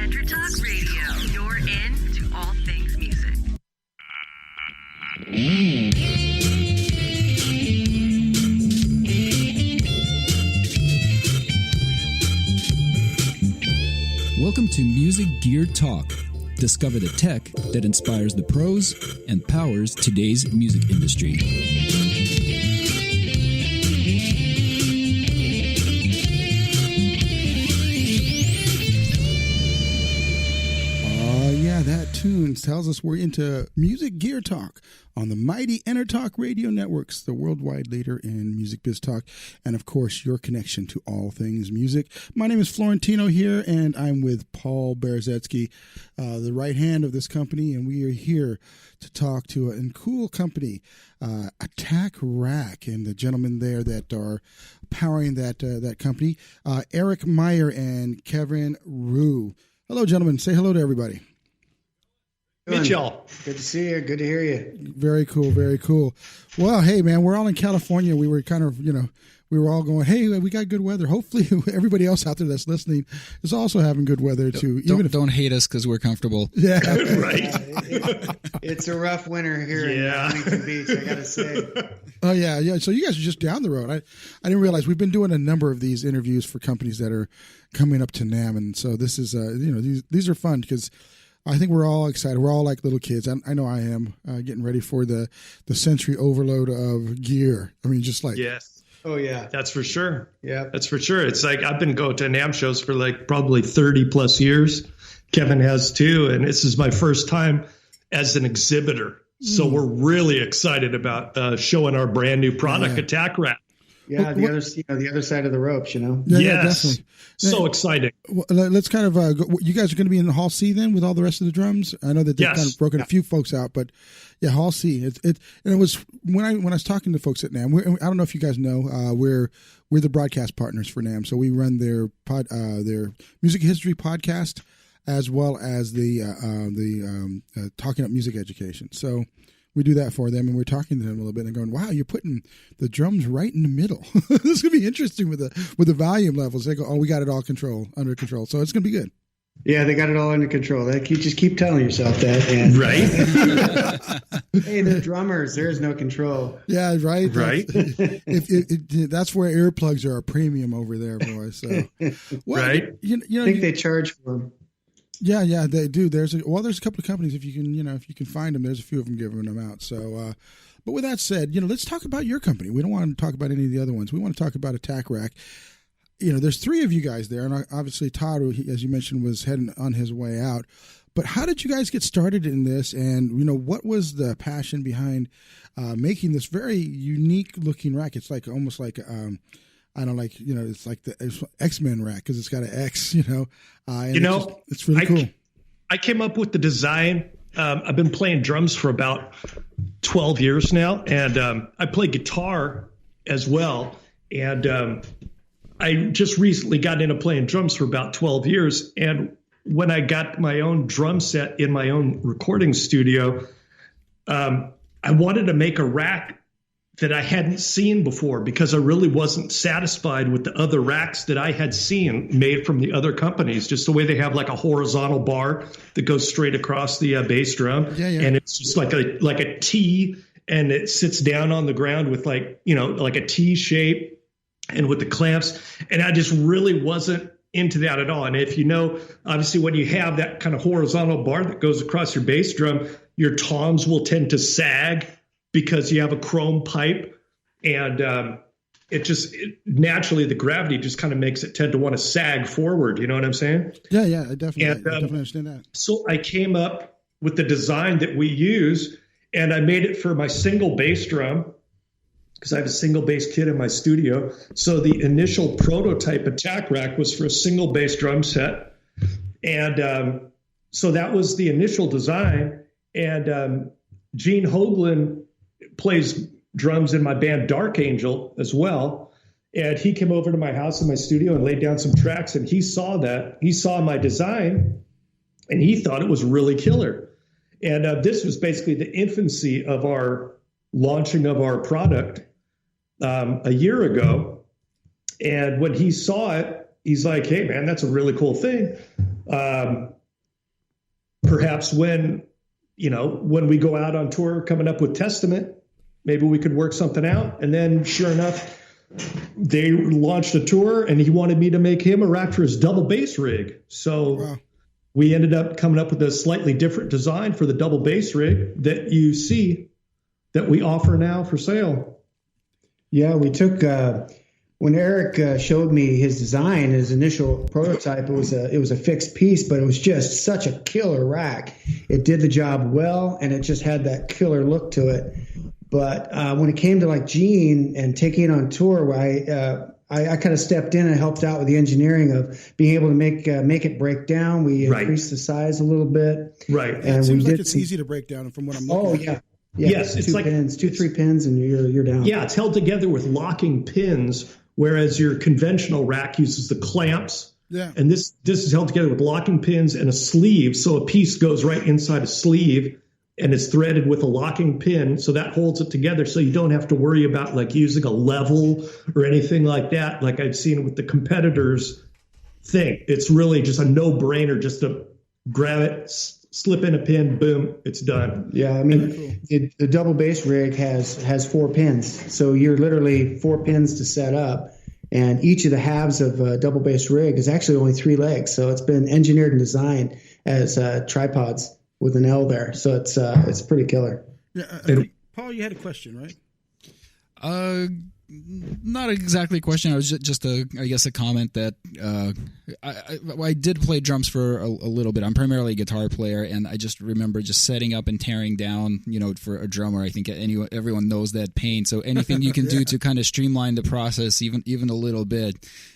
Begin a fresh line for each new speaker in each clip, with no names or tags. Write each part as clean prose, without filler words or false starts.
Talk Radio. You're in to all things music.
Welcome to Music Gear Talk. Discover the tech that inspires the pros and powers today's music industry.
That tune tells us we're into Music Gear Talk on the mighty EnterTalk Radio Networks, the worldwide leader in music biz talk, and of course your connection to all things music. My name is Florentino here, and I'm with Paul Berzetsky, the right hand of this company, and we are here to talk to a cool company, Attack Rack, and the gentlemen there that are powering that company, Eric Meyer and Kevin Rhue. Hello, gentlemen. Say hello to everybody.
Meet y'all.
Good to see you. Good to hear you.
Very cool. Very cool. Well, hey, man, we're all in California. We were kind of, we were all going, hey, we got good weather. Hopefully everybody else out there that's listening is also having good weather too.
Don't hate us because we're comfortable.
Yeah.
Right.
It's a rough winter here in Huntington Beach, I got to say.
Oh, yeah. Yeah. So you guys are just down the road. I didn't realize we've been doing a number of these interviews for companies that are coming up to NAMM. And so this is, these are fun because I think we're all excited. We're all like little kids. I know I am getting ready for the sensory overload of gear. I mean, just like.
Yes.
Oh, yeah.
That's for sure.
Yeah.
That's for sure. It's like I've been going to NAMM shows for like probably 30 plus years. Kevin has too. And this is my first time as an exhibitor. So we're really excited about showing our brand new product, Attack Rack.
Yeah, the other side of the ropes,
Yeah,
yes.
Yeah, definitely.
So exciting.
Well, let's kind of you guys are going to be in Hall C then with all the rest of the drums. I know that they've kind of broken a few folks out, but yeah, Hall C. And it was when I was talking to folks at NAMM. I don't know if you guys know, we're the broadcast partners for NAMM, so we run their music history podcast as well as the Talking Up Music Education. So we do that for them, and we're talking to them a little bit and going, wow, you're putting the drums right in the middle. This is going to be interesting with the volume levels. They go, oh, we got it all under control. So it's going to be good.
Yeah, they got it all under control. You just keep telling yourself that. And,
right.
Hey, the drummers, there's no control.
Yeah, right.
Right.
That's where earplugs are a premium over there, boys. So, well,
right.
I think they charge for them.
Yeah, they do. There's a couple of companies if you can find them. There's a few of them giving them out. So, but with that said, let's talk about your company. We don't want to talk about any of the other ones. We want to talk about Attack Rack. There's three of you guys there, and obviously Todd, as you mentioned, was heading on his way out. But how did you guys get started in this? And what was the passion behind making this very unique looking rack? It's like almost like it's like the X-Men rack because it's got an X, it's really cool.
I came up with the design. I've been playing drums for about 12 years now, and I play guitar as well. And I just recently got into playing drums for about 12 years. And when I got my own drum set in my own recording studio, I wanted to make a rack that I hadn't seen before because I really wasn't satisfied with the other racks that I had seen made from the other companies. Just the way they have like a horizontal bar that goes straight across the bass drum. And it's just like a T, and it sits down on the ground with like a T shape and with the clamps. And I just really wasn't into that at all. And if obviously when you have that kind of horizontal bar that goes across your bass drum, your toms will tend to sag because you have a chrome pipe, and naturally the gravity just kind of makes it tend to want to sag forward. You know what I'm saying?
Yeah, I definitely understand that.
So I came up with the design that we use, and I made it for my single bass drum because I have a single bass kit in my studio. So the initial prototype Attack Rack was for a single bass drum set, and so that was the initial design. And Gene Hoagland plays drums in my band Dark Angel as well. And he came over to my house in my studio and laid down some tracks, and he saw my design, and he thought it was really killer. And this was basically the infancy of our launching of our product a year ago. And when he saw it, he's like, hey man, that's a really cool thing. Perhaps when we go out on tour coming up with Testament, maybe we could work something out. And then sure enough, they launched a tour and he wanted me to make him a rack for his double bass rig. So we ended up coming up with a slightly different design for the double bass rig that you see that we offer now for sale.
Yeah, we took when Eric showed me his design, his initial prototype, it was a fixed piece, but it was just such a killer rack. It did the job well, and it just had that killer look to it. But when it came to like Gene and taking it on tour, I kind of stepped in and helped out with the engineering of being able to make it break down. We increased the size a little bit,
right?
And it seems like it's easy to break down from what I'm looking at.
Yeah,
yes, it's like
2-3 pins, and you're down.
Yeah, it's held together with locking pins, whereas your conventional rack uses the clamps.
Yeah.
And this is held together with locking pins and a sleeve, so a piece goes right inside a sleeve, and it's threaded with a locking pin, so that holds it together. So you don't have to worry about like using a level or anything like that, like I've seen with the competitors thing. It's really just a no-brainer, just to grab it, slip in a pin, boom, it's done.
Yeah, I mean, the double bass rig has 4 pins, so you're literally 4 pins to set up, and each of the halves of a double bass rig is actually only 3 legs. So it's been engineered and designed as tripods with an L there. So it's pretty killer.
Yeah, Paul, you had a question, right?
Not exactly a question. I was just a comment that I did play drums for a little bit. I'm primarily a guitar player, and I just remember just setting up and tearing down, for a drummer. I think everyone knows that pain. So anything you can do to kind of streamline the process, even a little bit,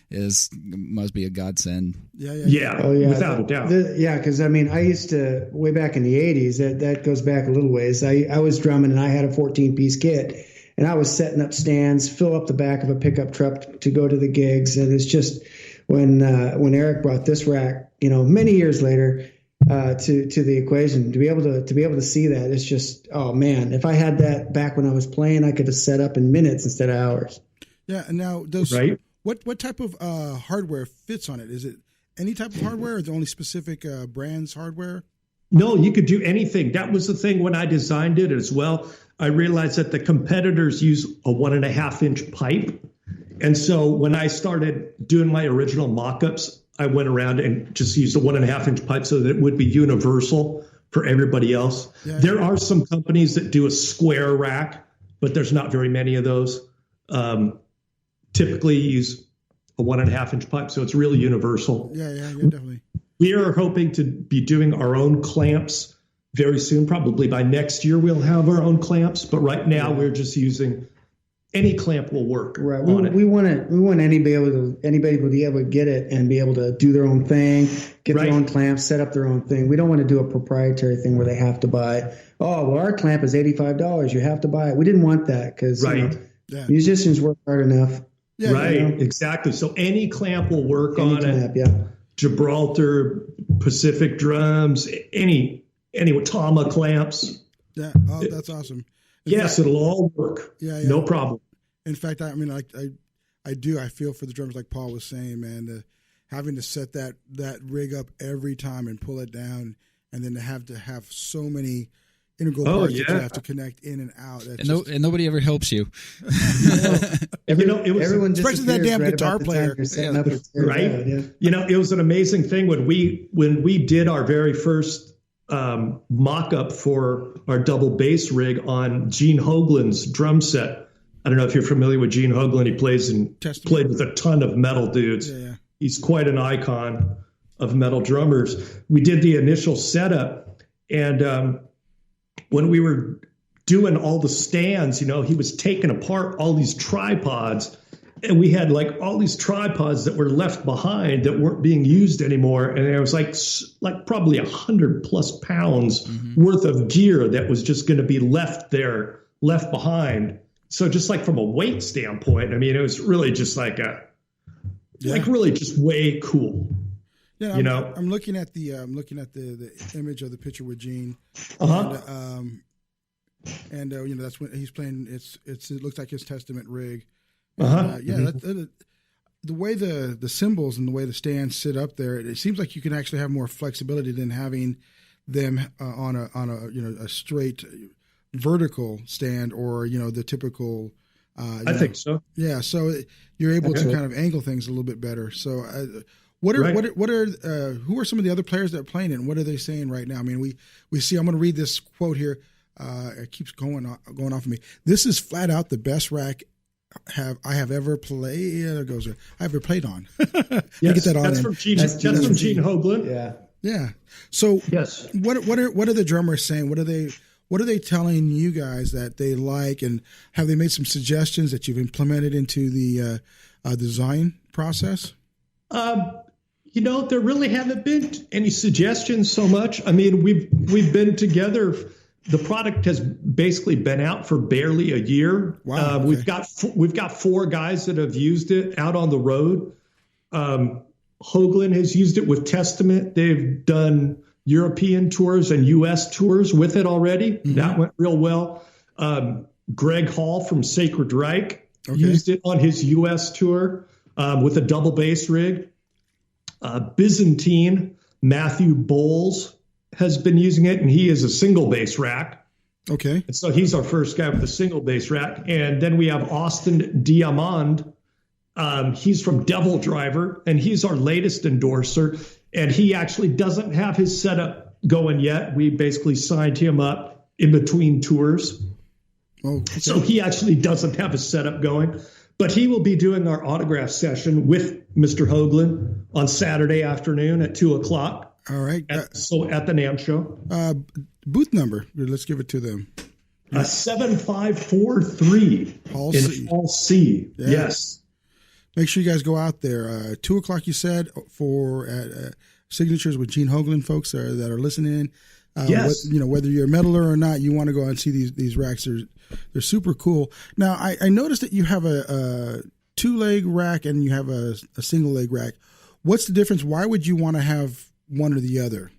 must be a godsend.
Yeah. Oh, yeah. Without a doubt.
Because I mean, I used to way back in the '80s. That goes back a little ways. I was drumming, and I had a 14-piece kit. And I was setting up stands, fill up the back of a pickup truck to go to the gigs. And it's just when Eric brought this rack, many years later, to the equation, to be able to see that, it's just, oh man, if I had that back when I was playing, I could have set up in minutes instead of hours.
Yeah. And now what type of hardware fits on it? Is it any type of hardware, or is it only specific brands hardware?
No, you could do anything. That was the thing when I designed it as well. I realized that the competitors use a 1.5-inch pipe. And so when I started doing my original mock-ups, I went around and just used a 1.5-inch pipe so that it would be universal for everybody else. Yeah. There are some companies that do a square rack, but there's not very many of those. Typically use a 1.5-inch pipe, so it's really universal.
Yeah, definitely.
We are hoping to be doing our own clamps very soon. Probably by next year we'll have our own clamps, but right now we're just using any clamp will work. Right.
We want anybody to be able to get it and be able to do their own thing, get their own clamps, set up their own thing. We don't want to do a proprietary thing where they have to buy. Oh, well, our clamp is $85. You have to buy it. We didn't want that because musicians work hard enough.
Yeah,
exactly. So any clamp will work on it. Yeah. Gibraltar, Pacific drums, any Tama clamps.
Yeah, that's awesome.
It'll all work. Yeah, no problem.
In fact, I mean, I feel for the drummers, like Paul was saying, man, having to set that rig up every time and pull it down, and then to have so many integral parts that you have to connect in and out.
And nobody ever helps you.
Everyone
especially that damn guitar player.
Right? Yeah. It was an amazing thing when we did our very first mock-up for our double bass rig on Gene Hoglan's drum set. I don't know if you're familiar with Gene Hoglan. He played with a ton of metal dudes. Yeah. He's quite an icon of metal drummers. We did the initial setup, and when we were doing all the stands, he was taking apart all these tripods, and we had like all these tripods that were left behind that weren't being used anymore. And it was like probably 100+ pounds worth of gear that was just going to be left behind. So just like from a weight standpoint, I mean, it was really just like really just way cool.
Yeah, I'm looking at the image of the picture with Gene. And that's when he's playing. It looks like his Testament rig. It the way the cymbals and the way the stands sit up there, it seems like you can actually have more flexibility than having them on a straight vertical stand or the typical.
I think so.
Yeah, so you're able to kind of angle things a little bit better. So, who are some of the other players that are playing it, and what are they saying right now? I mean, we see. I'm going to read this quote here. It keeps going off of me. This is flat out the best rack I have ever played. Yeah, there goes. I ever played on.
Yes,
get that on.
That's from Gene Hoglan.
Yeah.
Yeah. So
yes,
what are the drummers saying? What are they telling you guys that they like, and have they made some suggestions that you've implemented into the design process?
There really haven't been any suggestions so much. I mean, we've been together. The product has basically been out for barely a year.
Wow. Okay.
We've got 4 guys that have used it out on the road. Hoglan has used it with Testament. They've done European tours and U.S. tours with it already. Mm-hmm. That went real well. Greg Hall from Sacred Reich used it on his U.S. tour with a double bass rig. Byzantine, Matthew Bowles has been using it, and he is a single bass rack.
Okay.
And so he's our first guy with a single bass rack. And then we have Austin Diamond. He's from Devil Driver, and he's our latest endorser. And he actually doesn't have his setup going yet. We basically signed him up in between tours.
Oh, okay.
So he actually doesn't have his setup going. But he will be doing our autograph session with Mr. Hoglan on Saturday afternoon at 2:00.
All right.
At the NAMM show.
Booth number. Let's give it to them.
7543
Hall
in
C.
Hall C.
Yeah.
Yes.
Make sure you guys go out there. 2:00, you said, for signatures with Gene Hoglan, folks that are listening.
Yes.
Whether you're a metaler or not, you want to go out and see these racks. They're super cool. Now, I noticed that you have a 2-leg rack and you have a single leg rack. What's the difference? Why would you want to have one or the other?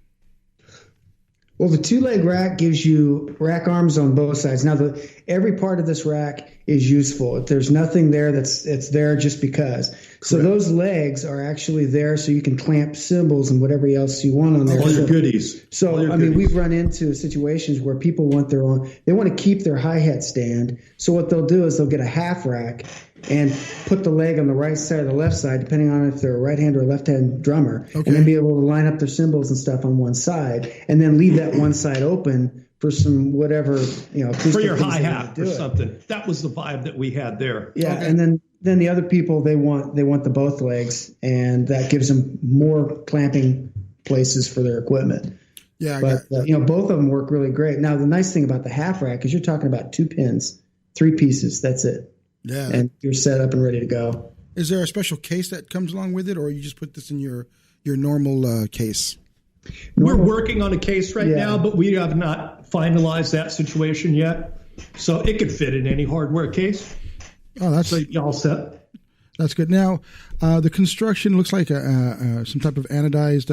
Well, the 2-leg rack gives you rack arms on both sides. Now, every part of this rack is useful. There's nothing there it's there just because. Correct. So those legs are actually there so you can clamp cymbals and whatever else you want on there.
All your goodies.
So, we've run into situations where people want they want to keep their hi-hat stand. So what they'll do is they'll get a half rack and put the leg on the right side or the left side, depending on if they're a right-hand or a left-hand drummer, and then be able to line up their cymbals and stuff on one side, and then leave that one side open for some whatever,
for your hi-hat or something. That was the vibe that we had there.
Yeah, and then the other people, they want the both legs, and that gives them more clamping places for their equipment.
Yeah,
but both of them work really great. Now, the nice thing about the half rack is you're talking about 2 pins, 3 pieces. That's it.
Yeah,
and you're set up and ready to go.
Is there a special case that comes along with it, or you just put this in your normal case?
We're working on a case right now, but we have not finalized that situation yet. So it could fit in any hardware case.
Oh, that's
so y'all set.
That's good. Now, the construction looks like some type of anodized.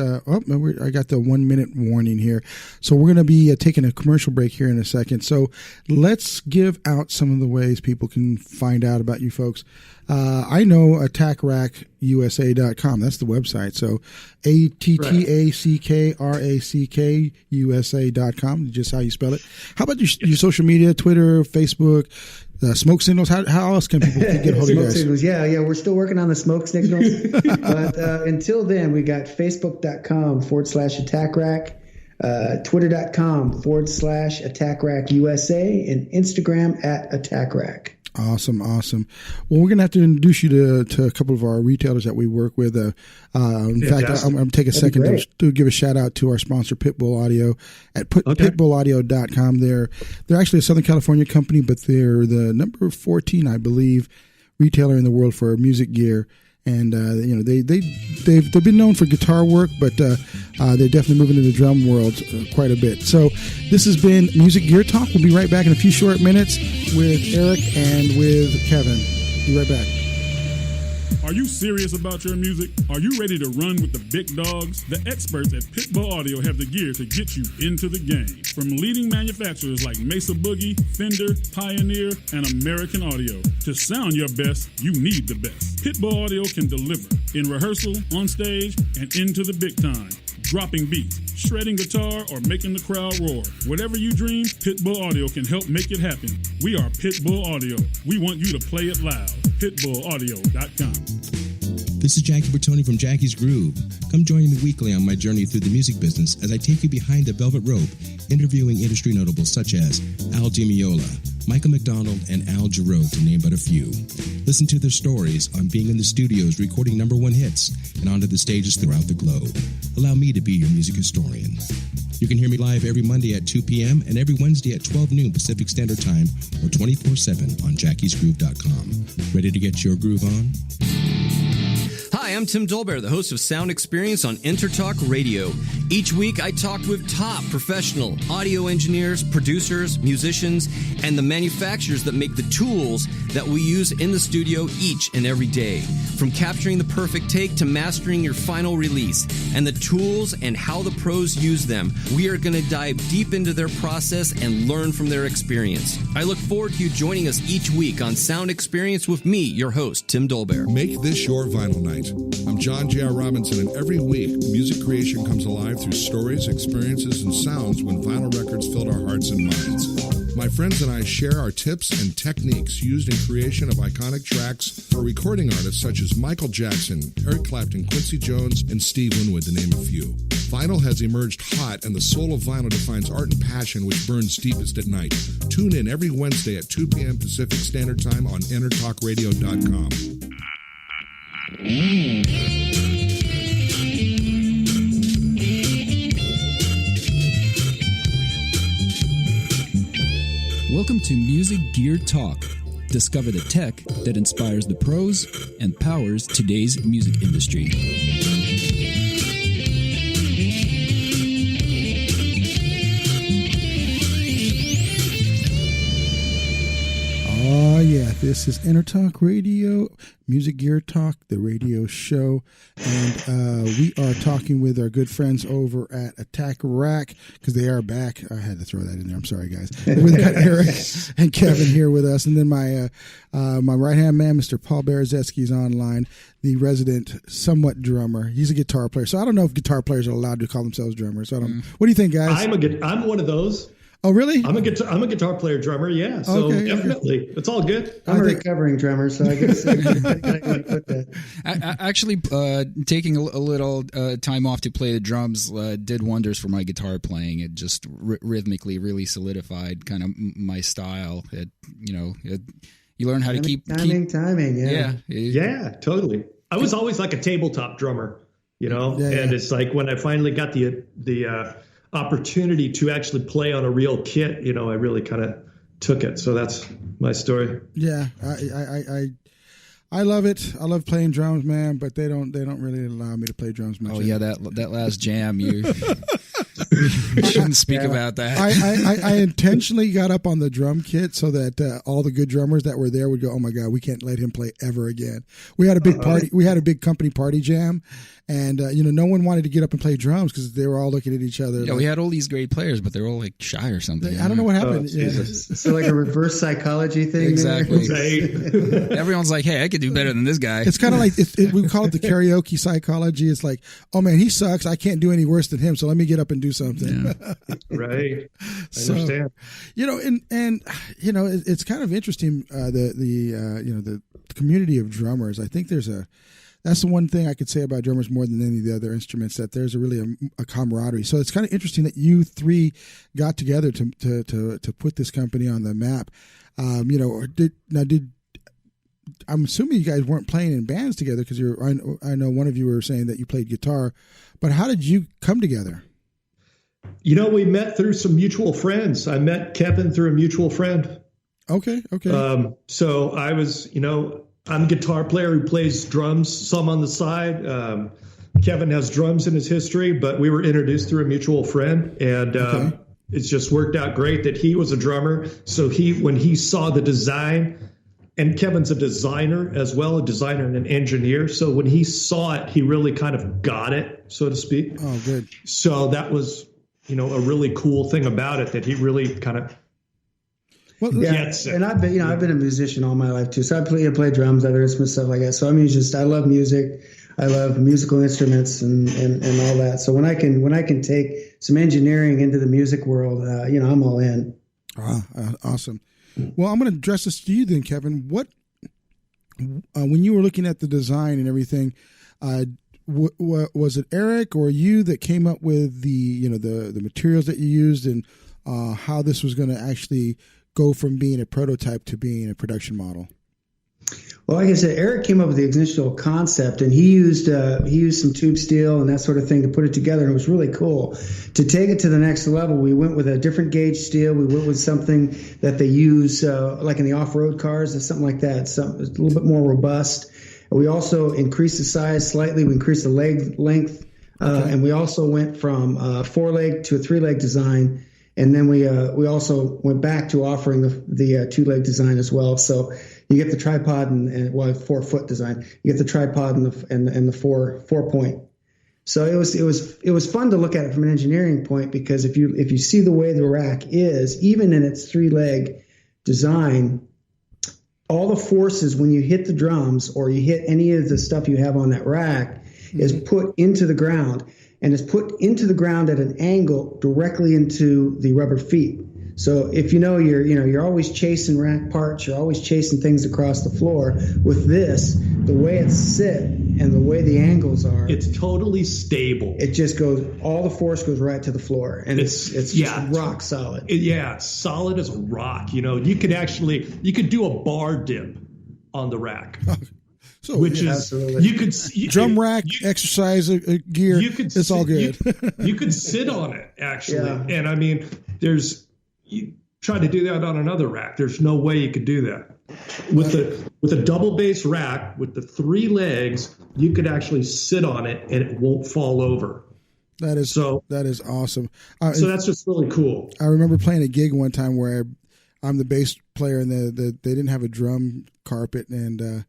I got the 1 minute warning here. So we're going to be taking a commercial break here in a second. So let's give out some of the ways people can find out about you folks. I know attackrackusa.com. That's the website. So attackrackusa.com, just how you spell it. How about your social media, Twitter, Facebook, smoke signals? How else can people get a hold of you guys?
Signals. Yeah. We're still working on the smoke signals. But until then, we got facebook.com/attackrack, twitter.com/attackrackusa, and Instagram @attackrack.
Awesome. Well, we're going to have to introduce you to a couple of our retailers that we work with. In fact, I'm going to take a second to give a shout out to our sponsor, Pitbull Audio, at pitbullaudio.com. They're actually a Southern California company, but they're the number 14, I believe, retailer in the world for music gear. And they've been known for guitar work, but they're definitely moving into the drum world quite a bit. So this has been Music Gear Talk. We'll be right back in a few short minutes with Eric and with Kevin. Be right back.
Are you serious about your music? Are you ready to run with the big dogs? The experts at Pitbull Audio have the gear to get you into the game. From leading manufacturers like Mesa Boogie, Fender, Pioneer, and American Audio. To sound your best, you need the best. Pitbull Audio can deliver in rehearsal, on stage, and into the big time. Dropping beats, shredding guitar, or making the crowd roar. Whatever you dream, Pitbull Audio can help make it happen. We are Pitbull Audio. We want you to play it loud. PitbullAudio.com.
This is Jackie Bertoni from Jackie's Groove. Come join me weekly on my journey through the music business as I take you behind the velvet rope, interviewing industry notables such as Al Di Meola, Michael McDonald, and Al Jarreau, to name but a few. Listen to their stories on being in the studios recording #1 hits and onto the stages throughout the globe. Allow me to be your music historian. You can hear me live every Monday at 2 p.m. and every Wednesday at 12 noon Pacific Standard Time or 24/7 on jackiesgroove.com. Ready to get your groove on?
Hi, I'm Tim Dolbear, the host of Sound Experience on Intertalk Radio. Each week, I talk with top professional audio engineers, producers, musicians, and the manufacturers that make the tools that we use in the studio each and every day. From capturing the perfect take to mastering your final release, and the tools and how the pros use them, we are going to dive deep into their process and learn from their experience. I look forward to you joining us each week on Sound Experience with me, your host, Tim Dolbear.
Make this your vinyl night. I'm John J.R. Robinson, and every week, music creation comes alive through stories, experiences, and sounds when vinyl records filled our hearts and minds. My friends and I share our tips and techniques used in creation of iconic tracks for recording artists such as Michael Jackson, Eric Clapton, Quincy Jones, and Steve Winwood, to name a few. Vinyl has emerged hot, and the soul of vinyl defines art and passion which burns deepest at night. Tune in every Wednesday at 2 p.m. Pacific Standard Time on intertalkradio.com.
Welcome to Music Gear Talk. Discover the tech that inspires the pros and powers today's music industry.
Oh, yeah, this is Intertalk Radio, Music Gear Talk, the radio show. And we are talking with our good friends over at Attack Rack, because they are back. I had to throw that in there. I'm sorry, guys. We've got Eric and Kevin here with us. And then my right-hand man, Mr. Paul Berezetsky, is online, the resident somewhat drummer. He's a guitar player. So I don't know if guitar players are allowed to call themselves drummers. What do you think, guys?
I'm one of those.
Oh, really?
I'm a guitar player drummer. Yeah. So
okay,
definitely. Okay. It's all good.
I'm a recovering drummer, so I guess I can put that.
Actually, taking a little time off to play the drums did wonders for my guitar playing. It just rhythmically really solidified kind of my style. You learn how to keep
timing.
Yeah, totally. I was always like a tabletop drummer, and it's like when I finally got the opportunity to actually play on a real kit, I really kind of took it. So that's my story.
Yeah, I love it. I love playing drums, man, but they don't really allow me to play drums much.
Oh yeah, that last jam, you shouldn't speak about that.
I intentionally got up on the drum kit so that all the good drummers that were there would go, "Oh my God, we can't let him play ever again." We had a big party. We had a big company party jam. And, no one wanted to get up and play drums because they were all looking at each other.
Yeah, we had all these great players, but they were all like shy or something.
I don't know what happened.
So like a reverse psychology thing.
Exactly. Everyone's like, hey, I could do better than this guy.
It's kind of like, we call it the karaoke psychology. It's like, oh man, he sucks. I can't do any worse than him. So let me get up and do something.
Yeah. Right. I understand.
It's kind of interesting. The community of drummers. I think that's the one thing I could say about drummers more than any of the other instruments, that there's really a camaraderie. So it's kind of interesting that you three got together to put this company on the map. I'm assuming you guys weren't playing in bands together, because I know one of you were saying that you played guitar, but how did you come together?
We met through some mutual friends. I met Kevin through a mutual friend.
Okay.
So I was, I'm a guitar player who plays drums, some on the side. Kevin has drums in his history, but we were introduced through a mutual friend, and it's just worked out great that he was a drummer. So when he saw the design And Kevin's a designer as well, a designer and an engineer. So when he saw it, he really kind of got it, so to speak.
Oh, good.
So that was, a really cool thing about it, that he really kind of gets it.
And I've been a musician all my life too. So I play drums, other instruments, stuff like that. So I mean, I love music. I love musical instruments and all that. So when I can take some engineering into the music world, I'm all in.
Awesome. Well, I'm going to address this to you then, Kevin. What, when you were looking at the design and everything, was it Eric or you that came up with the materials that you used and how this was going to actually go from being a prototype to being a production model?
Well, like I said, Eric came up with the initial concept, and he used some tube steel and that sort of thing to put it together, and it was really cool. To take it to the next level, we went with a different gauge steel. We went with something that they use like in the off-road cars, or something like that, a little bit more robust. We also increased the size slightly. We increased the leg length, and we also went from a 4-leg to a 3-leg design. And then we also went back to offering the 2-leg design as well. So you get the tripod and 4-foot design. You get the tripod and the 4-point. So it was fun to look at it from an engineering point, because if you see the way the rack is, even in its 3-leg design, all the forces when you hit the drums or you hit any of the stuff you have on that rack is put into the ground. And is put into the ground at an angle directly into the rubber feet. So if you're always chasing rack parts, you're always chasing things across the floor. With this, the way it's sit and the way the angles are,
it's totally stable.
It just goes, all the force goes right to the floor, and it's just rock solid.
Solid as a rock. You could do a bar dip on the rack.
So,
which is
absolutely.
You could
drum rack, exercise gear. It's all good.
You could sit on it actually, and I mean, you try to do that on another rack. There's no way you could do that with a double bass rack with the 3 legs. You could actually sit on it and it won't fall over.
That is awesome.
So that's just really cool.
I remember playing a gig one time where I'm the bass player and they didn't have a drum carpet, and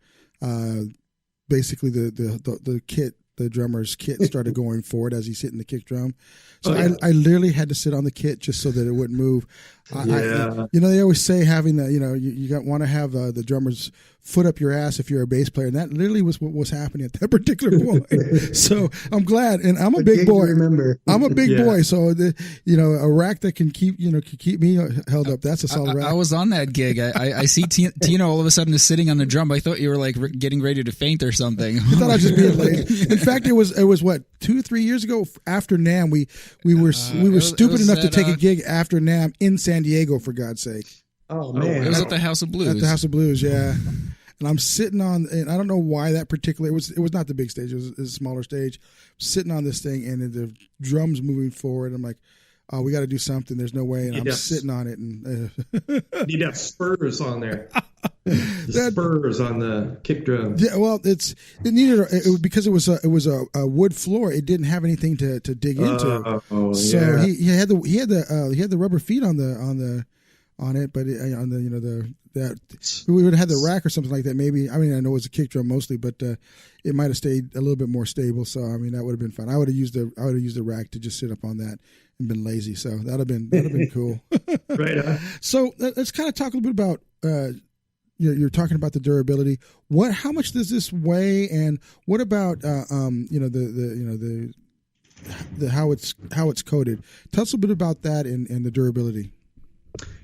basically the kit, the drummer's kit started going forward as he's hitting the kick drum. So I literally had to sit on the kit just so that it wouldn't move. They always say having you want to have the drummer's foot up your ass if you're a bass player, and that literally was what was happening at that particular point. So I'm glad, and I'm a big boy. I'm a big boy, so a rack that can keep me held up. That's a solid rack.
I was on that gig. I see Tino all of a sudden is sitting on the drum. I thought you were like getting ready to faint or something.
I thought I was just being lazy. In fact, it was what, 2-3 years ago after NAMM, we were stupid enough to take a gig after NAMM in San Diego, for God's sake.
Oh man,
it was at the House of Blues.
At the House of Blues, yeah. And I'm sitting on, and I don't know why that particular. It was not the big stage. It was a smaller stage. Sitting on this thing, and the drums moving forward. I'm like, oh, we got to do something. There's no way. And I'm sitting on it, and
you need to have spurs on there. Spurs on the kick drum.
Yeah, well, it needed because it was a wood floor. It didn't have anything to dig into. So he had the rubber feet on it, but we would have had the rack or something like that. Maybe, I mean, I know it was a kick drum mostly, but it might have stayed a little bit more stable. So I mean, that would have been fun. I would have used the rack to just sit up on that and been lazy. So that'd have been cool.
Right.
So let's kind of talk a little bit about. You're talking about the durability. How much does this weigh, and what about the how it's coated? Tell us a bit about that and the durability.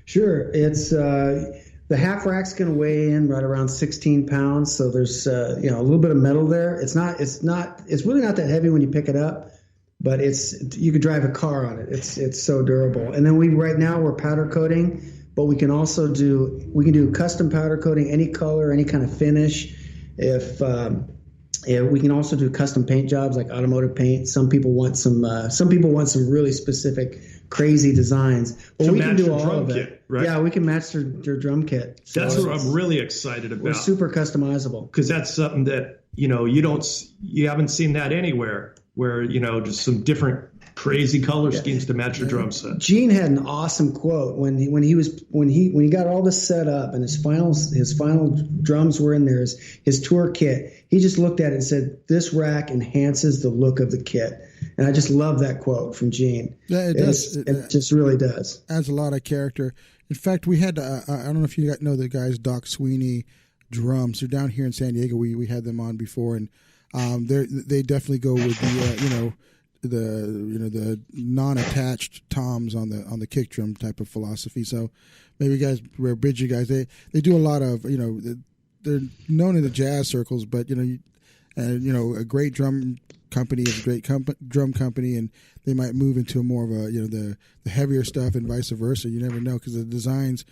Sure, it's the half rack's going to weigh in right around 16 pounds. So there's a little bit of metal there. It's really not that heavy when you pick it up, but you could drive a car on it. It's so durable. And then we're powder coating. But we can also do custom powder coating, any color, any kind of finish. If we can also do custom paint jobs like automotive paint. Some people want some really specific, crazy designs. But we can do all of it. Right? Yeah, we can match their drum kit. So
that's what I'm really excited about.
We're super customizable
because that's something that you haven't seen that anywhere. Where just some different crazy color schemes to match your drum set.
Gene had an awesome quote when he got all this set up and his final drums were in there, his tour kit. He just looked at it and said, "This rack enhances the look of the kit." And I just love that quote from Gene.
Yeah, it does.
It just really does.
Adds a lot of character. In fact, we had I don't know if you know the guys, Doc Sweeney drums. They're down here in San Diego. We had them on before, and they definitely go with the non-attached toms on the kick drum type of philosophy. So maybe you guys, we're bridge you guys. They do a lot of they're known in the jazz circles, but a great drum company is a great drum company, and they might move into more of a the heavier stuff and vice versa. You never know because the designs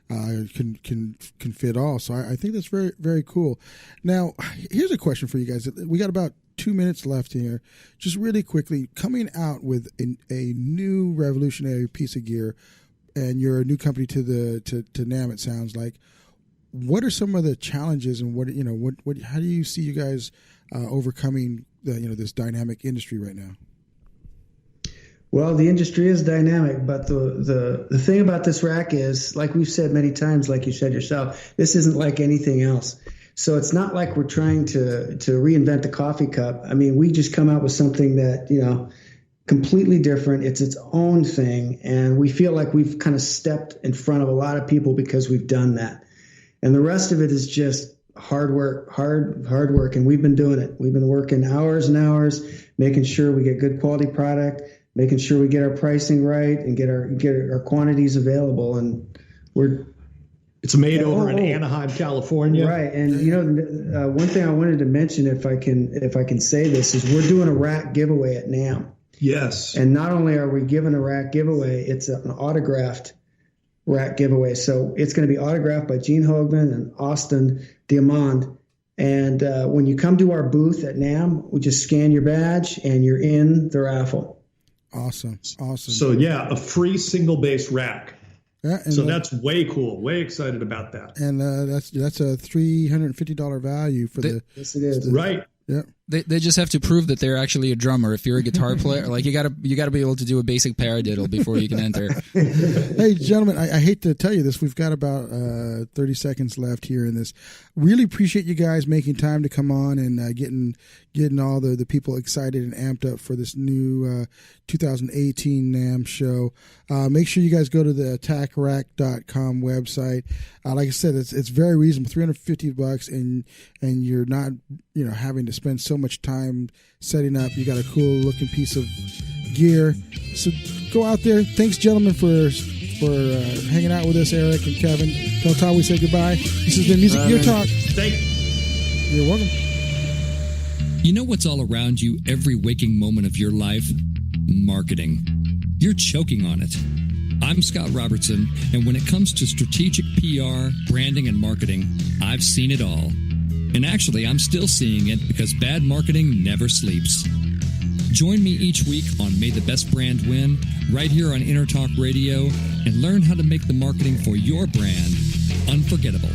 can fit all. So I think that's very, very cool. Now, here's a question for you guys. We got about 2 minutes left here. Just really quickly, coming out with a new revolutionary piece of gear, and you're a new company to NAMM, it sounds like. What are some of the challenges, and what how do you see you guys overcoming this dynamic industry right now?
Well, the industry is dynamic, but the thing about this rack is, like we've said many times, like you said yourself, this isn't like anything else. So it's not like we're trying to reinvent the coffee cup. I mean, we just come out with something that, completely different. It's its own thing. And we feel like we've kind of stepped in front of a lot of people because we've done that. And the rest of it is just hard work. And we've been doing it. We've been working hours and hours, making sure we get good quality product, making sure we get our pricing right and get our quantities available. And
it's made over in Anaheim, California.
Right. And one thing I wanted to mention, if I can say this, is we're doing a rack giveaway at NAMM.
Yes.
And not only are we giving a rack giveaway, it's an autographed rack giveaway. So it's going to be autographed by Gene Hogman and Austin Diamond. And when you come to our booth at NAMM, we just scan your badge and you're in the raffle.
Awesome.
So yeah, a free single bass rack.
Yeah,
so that's way cool. Way excited about that.
And that's a $350 value for
Yes, it is.
Right.
Yeah.
They just have to prove that they're actually a drummer. If you're a guitar player, like you gotta be able to do a basic paradiddle before you can enter.
Hey, gentlemen, I hate to tell you this. We've got about 30 seconds left here in this. Really appreciate you guys making time to come on and getting all the people excited and amped up for this new 2018 NAMM show. Make sure you guys go to the attackrack.com website. Like I said, it's very reasonable, $350, and you're not having to spend so much time setting up. You got a cool looking piece of gear. So go out there. Thanks, gentlemen, for hanging out with us, Eric and Kevin. Tell Todd we say goodbye. This has been Music Gear Talk. You're welcome.
You know what's all around you every waking moment of your life? Marketing. You're choking on it. I'm Scott Robertson, and when it comes to strategic PR, branding, and marketing, I've seen it all. And actually, I'm still seeing it because bad marketing never sleeps. Join me each week on May the Best Brand Win, right here on Intertalk Radio, and learn how to make the marketing for your brand unforgettable.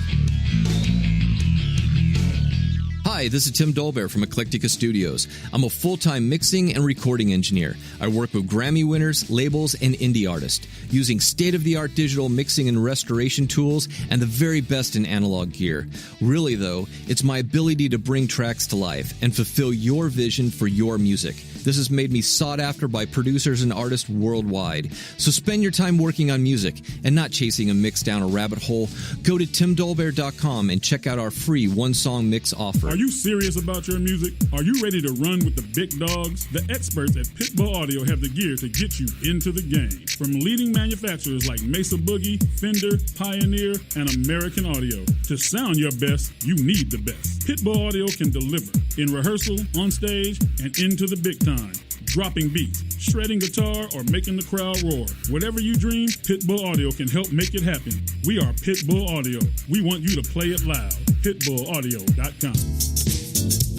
Hi, this is Tim Dolbear from Eclectica Studios. I'm a full-time mixing and recording engineer. I work with Grammy winners, labels, and indie artists, using state-of-the-art digital mixing and restoration tools and the very best in analog gear. Really, though, it's my ability to bring tracks to life and fulfill your vision for your music. This has made me sought after by producers and artists worldwide. So spend your time working on music and not chasing a mix down a rabbit hole. Go to timdolbear.com and check out our free one-song mix offer.
Are you serious about your music? Are you ready to run with the big dogs? The experts at Pitbull Audio have the gear to get you into the game. From leading manufacturers like Mesa Boogie, Fender, Pioneer, and American Audio. To sound your best, you need the best. Pitbull Audio can deliver in rehearsal, on stage, and into the big time. Dropping beats, shredding guitar, or making the crowd roar. Whatever you dream, Pitbull Audio can help make it happen. We are Pitbull Audio. We want you to play it loud. PitbullAudio.com.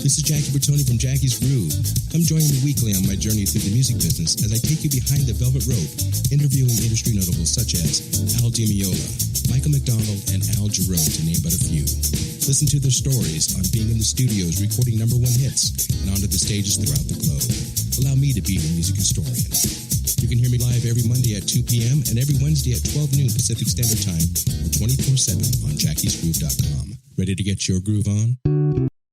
This is Jackie Bertoni from Jackie's Groove. Come join me weekly on my journey through the music business as I take you behind the velvet rope, interviewing industry notables such as Al DiMeola, Michael McDonald, and Al Jarreau, to name but a few. Listen to their stories on being in the studios recording #1 hits and onto the stages throughout the globe. allow me to be your music historian. You can hear me live every Monday at 2 p.m. and every Wednesday at 12 noon Pacific Standard Time or 24/7 on jackiesgroove.com. Ready to get your groove on?